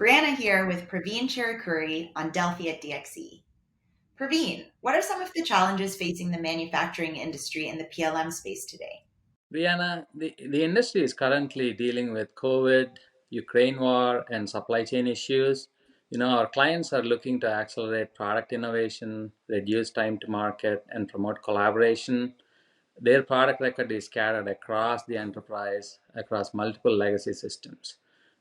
Brianna here with Praveen Cherukuri on Delphi at DXC. Praveen, what are some of the challenges facing the manufacturing industry in the PLM space today? Brianna, the industry is currently dealing with COVID, Ukraine war, and supply chain issues. Our clients are looking to accelerate product innovation, reduce time to market, and promote collaboration. Their product record is scattered across the enterprise, across multiple legacy systems.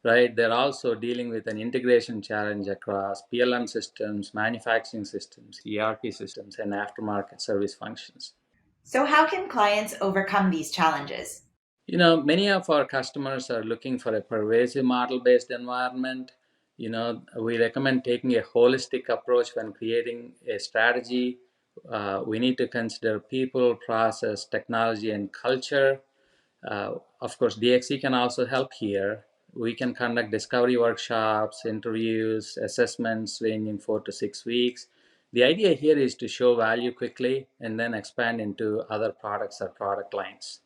Right? They're also dealing with an integration challenge across PLM systems, manufacturing systems, ERP systems, and aftermarket service functions. So, how can clients overcome these challenges? Many of our customers are looking for a pervasive model based environment. We recommend taking a holistic approach when creating a strategy. We need to consider people, process, technology, and culture. Of course, DXC can also help here. We can conduct discovery workshops, interviews, assessments ranging 4 to 6 weeks. The idea here is to show value quickly and then expand into other products or product lines.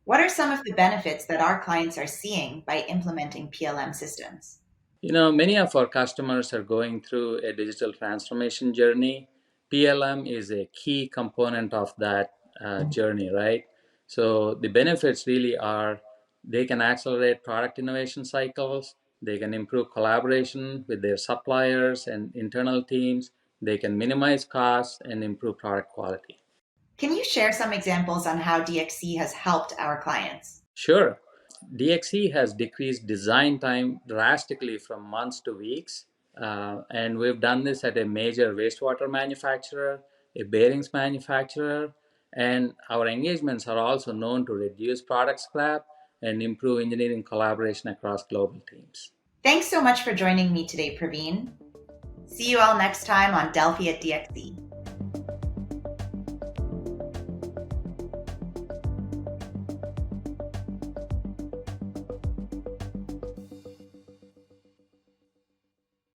What are some of the benefits that our clients are seeing by implementing PLM systems? Many of our customers are going through a digital transformation journey. PLM is a key component of that journey, right? So the benefits really are they can accelerate product innovation cycles, they can improve collaboration with their suppliers and internal teams, they can minimize costs and improve product quality. Can you share some examples on how DXC has helped our clients? Sure. DXE has decreased design time drastically from months to weeks. And we've done this at a major wastewater manufacturer, a bearings manufacturer, and our engagements are also known to reduce product scrap and improve engineering collaboration across global teams. Thanks so much for joining me today, Praveen. See you all next time on Delphi at DXC.